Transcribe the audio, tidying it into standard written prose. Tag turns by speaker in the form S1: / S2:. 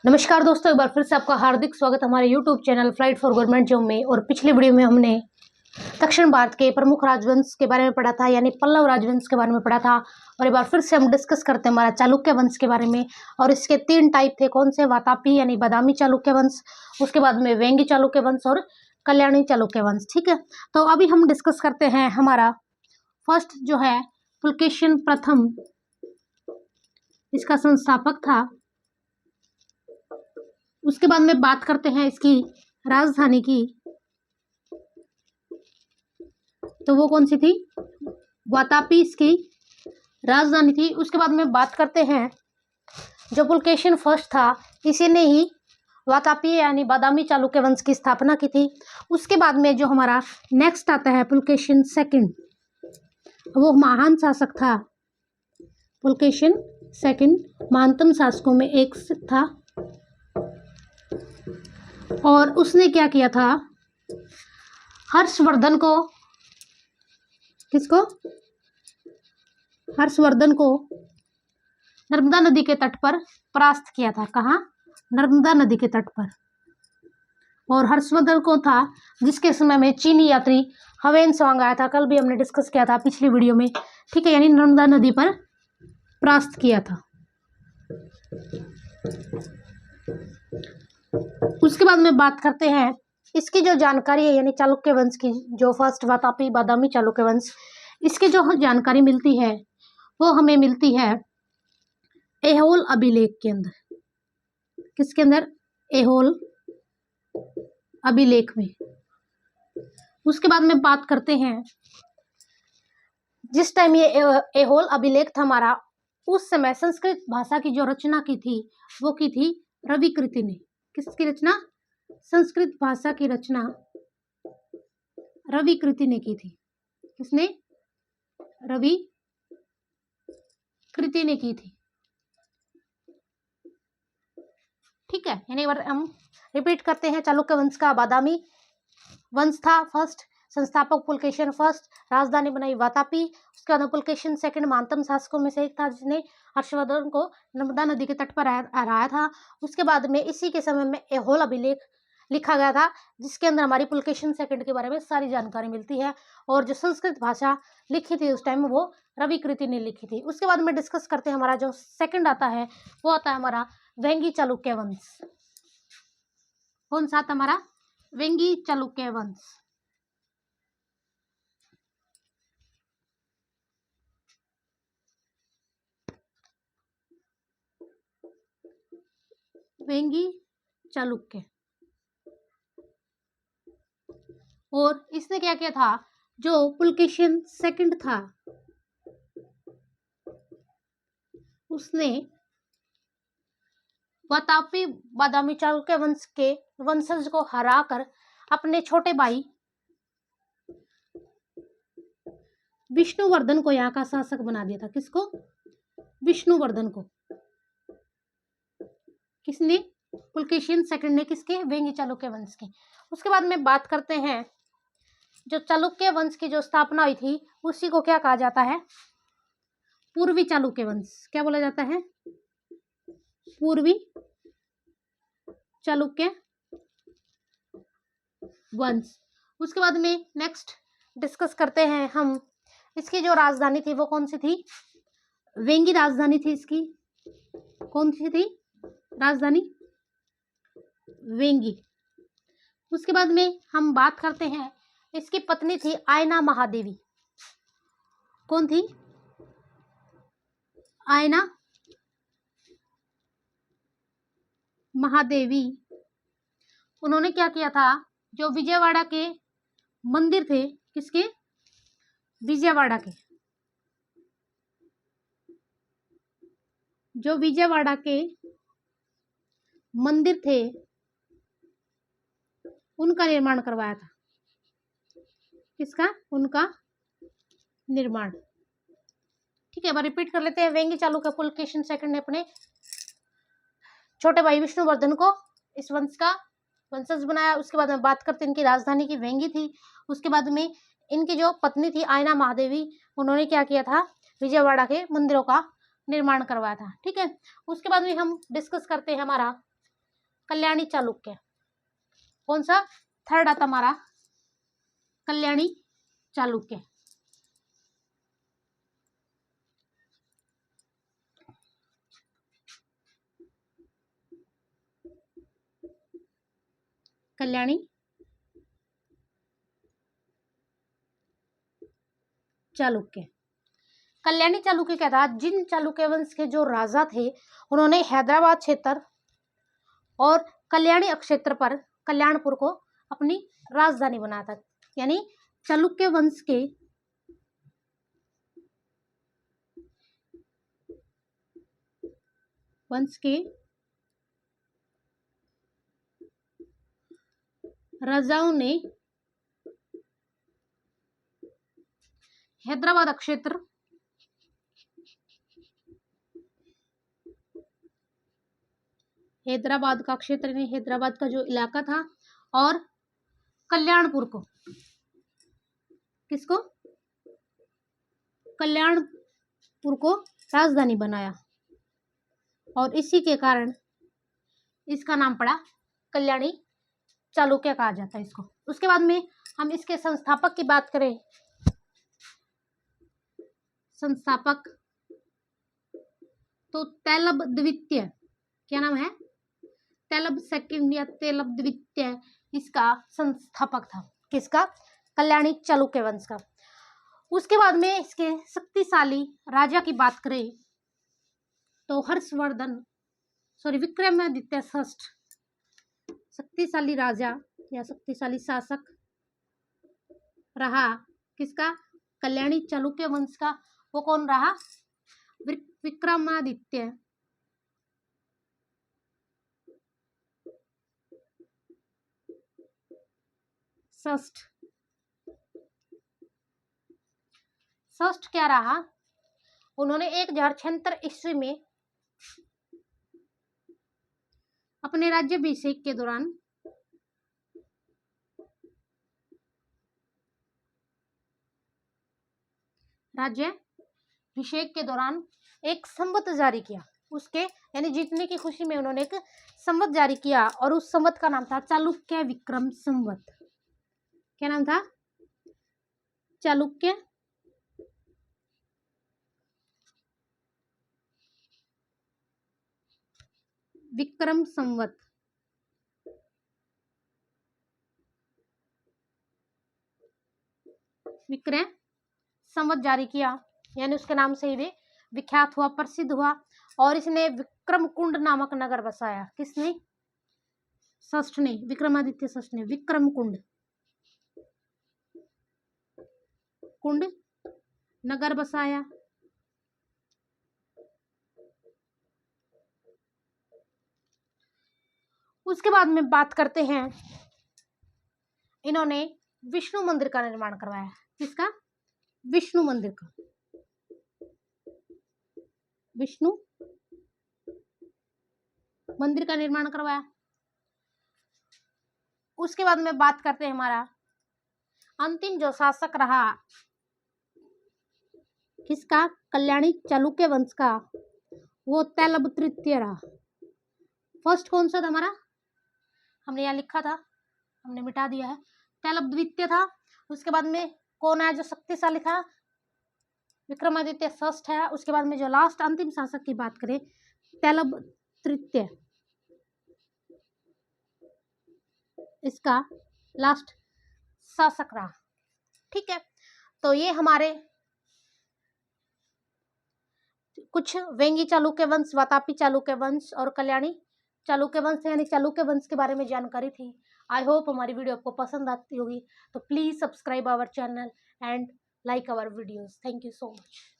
S1: नमस्कार दोस्तों, एक बार फिर से आपका हार्दिक स्वागत हमारे YouTube channel flight for government job में। और पिछली वीडियो में हमने दक्षिण भारत के प्रमुख राजवंश के बारे में पढ़ा था, यानी पल्लव राजवंश के बारे में पढ़ा था। और एक बार फिर से हम डिस्कस करते हैं हमारा चालुक्य वंश के बारे में। और इसके 3 टाइप थे, कौन से? वातापी यानी बादामी चालुक्य वंश, उसके बाद में वेंगी चालुक्य वंश और कल्याणी चालुक्य वंश। ठीक है, तो अभी हम डिस्कस करते हैं हमारा फर्स्ट जो है पुलकेशिन प्रथम, इसका संस्थापक था। उसके बाद में बात करते हैं इसकी राजधानी की, तो वो कौन सी थी? वातापी इसकी राजधानी थी। उसके बाद में बात करते हैं जो पुलकेशिन फर्स्ट था, इसी ने ही वातापी यानी बादामी चालुक्य वंश की स्थापना की थी। उसके बाद में जो हमारा नेक्स्ट आता है पुलकेशिन सेकंड, वो महान शासक था। पुलकेशिन सेकंड महानतम शासकों में एक था। और उसने क्या किया था? हर्षवर्धन को, किसको? हर्षवर्धन को नर्मदा नदी के तट पर परास्त किया था। कहाँ? नर्मदा नदी के तट पर। और हर्षवर्धन को था जिसके समय में चीनी यात्री हवेन सांग आया था। कल भी हमने डिस्कस किया था पिछली वीडियो में। ठीक है, यानी नर्मदा नदी पर परास्त किया था। उसके बाद में बात करते हैं इसकी जो जानकारी है, यानी चालुक्य वंश की, जो फर्स्ट वातापी बादामी चालुक्य वंश, इसकी जो जानकारी मिलती है वो हमें मिलती है ऐहोल अभिलेख के अंदर। किसके अंदर? ऐहोल अभिलेख में। उसके बाद में बात करते हैं जिस टाइम ये ऐहोल अभिलेख था हमारा, उस समय संस्कृत भाषा की जो रचना की थी वो की थी रवि कृति ने। किसकी रचना? संस्कृत भाषा की रचना रवि कृति ने की थी। किसने? रवि कृति ने की थी। ठीक है, यानी बार हम रिपीट करते हैं। चालुक्य वंश का बादामी वंश था फर्स्ट, संस्थापक पुलकेशिन फर्स्ट, राजधानी बनाई वातापी। उसके बाद पुलकेशिन सेकंड महानतम शासकों में से एक था जिसने हर्षवर्धन को नर्मदा नदी के तट पर हराया था। उसके बाद में इसी के समय में ऐहोल अभिलेख लिखा गया था, जिसके अंदर हमारी पुलकेशिन सेकंड के बारे में सारी जानकारी मिलती है। और जो संस्कृत भाषा लिखी थी उस टाइम वो रवि कृति ने लिखी थी। उसके बाद में डिस्कस करते हैं हमारा जो सेकंड आता है वो आता है हमारा वेंगी चालुक्य वंश। कौन सा था हमारा? वेंगी चालुक्य वंश। वेंगी चालुक्य। और इसने क्या किया था? जो पुलकेशिन सेकंड था उसने वातापी बादामी चालुक्य वंश के वंशज को हराकर अपने छोटे भाई विष्णुवर्धन को यहाँ का शासक बना दिया था। किसको? विष्णुवर्धन को। किसने? पुलकेशिन सेकंड ने। किसके? वेंगी चालुक्य वंश के। उसके बाद में बात करते हैं जो चालुक्य वंश की जो स्थापना हुई थी उसी को क्या कहा जाता है? पूर्वी चालुक्य वंश। क्या बोला जाता है? पूर्वी चालुक्य वंश। उसके बाद में नेक्स्ट डिस्कस करते हैं हम इसकी जो राजधानी थी वो कौन सी थी? वेंगी राजधानी थी इसकी। कौन सी थी राजधानी? वेंगी। उसके बाद में हम बात करते हैं इसकी पत्नी थी आयना महादेवी। कौन थी? आयना महादेवी। उन्होंने क्या किया था? जो विजयवाड़ा के मंदिर थे, किसके? विजयवाड़ा के। जो विजयवाड़ा के मंदिर थे उनका निर्माण करवाया था। किसका? उनका निर्माण। ठीक है, रिपीट कर लेते हैं। वेंगी चालुक्य पुलकेशिन सेकंड ने अपने छोटे भाई विष्णुवर्धन को इस वंश का वंशज बनाया। उसके बाद में बात करते हैं इनकी राजधानी की वेंगी थी। उसके बाद में इनकी जो पत्नी थी आयना महादेवी, उन्होंने क्या किया था? विजयवाड़ा के मंदिरों का निर्माण करवाया था। ठीक है, उसके बाद में हम डिस्कस करते हैं हमारा कल्याणी चालुक्य। कौन सा? थर्ड आता हमारा कल्याणी चालुक्य। कल्याणी चालुक्य। कल्याणी चालुक्य क्या था? जिन चालुक्य वंश के जो राजा थे उन्होंने हैदराबाद क्षेत्र और कल्याणी क्षेत्र पर कल्याणपुर को अपनी राजधानी बनाया था। यानी चालुक्य वंश के राजाओं ने हैदराबाद क्षेत्र हैदराबाद का क्षेत्र यानी हैदराबाद का जो इलाका था और कल्याणपुर को, किसको? कल्याणपुर को राजधानी बनाया और इसी के कारण इसका नाम पड़ा कल्याणी चालुक्य कहा जाता है इसको। उसके बाद में हम इसके संस्थापक की बात करें, संस्थापक तो तैलब द्वितीय, क्या नाम है? तैलब सेकंड या तैलब द्वितीय इसका संस्थापक था। किसका? कल्याणी चालुक्य वंश का। उसके बाद में इसके शक्तिशाली राजा की बात करें तो विक्रमादित्य षष्ठ शक्तिशाली राजा या शक्तिशाली शासक रहा। किसका? कल्याणी चालुक्य वंश का। वो कौन रहा? विक्रमादित्य षष्ठ क्या रहा? उन्होंने 1076 ईस्वी में अपने राज्याभिषेक के दौरान एक संवत जारी किया। उसके यानी जीतने की खुशी में उन्होंने एक संवत जारी किया और उस संवत का नाम था चालुक्य विक्रम संवत। क्या नाम था? चालुक्य विक्रम संवत। विक्रम संवत जारी किया यानी उसके नाम से ही वे विख्यात हुआ, प्रसिद्ध हुआ और इसने विक्रम कुंड नामक नगर बसाया। किसने? षष्ठ ने, विक्रमादित्य षष्ठ ने विक्रम कुंड नगर बसाया। उसके बाद में बात करते हैं, इन्होंने विष्णु मंदिर का निर्माण करवाया। किसका? विष्णु मंदिर का। विष्णु मंदिर का निर्माण करवाया। उसके बाद में बात करते हैं हमारा अंतिम जो शासक रहा, किसका? कल्याणी चालुक्य वंश का। वो तैलब तृतीय रहा। फर्स्ट कौन सा था हमारा? हमने यहाँ लिखा था, हमने मिटा दिया है। तैलब द्वितीय था। उसके बाद में कौन है जो शक्तिशाली था? विक्रमादित्य षष्ठ है। उसके बाद में जो लास्ट अंतिम शासक की बात करें, तैलब तृतीय, इसका लास्ट शासक रहा। ठीक है, तो ये हमारे कुछ वेंगी चालुक्य वंश, वातापी चालुक्य वंश और कल्याणी चालुक्य वंश यानी चालुक्य वंश के बारे में जानकारी थी। आई होप हमारी वीडियो आपको पसंद आती होगी। तो please subscribe our channel and like our videos. Thank you so much.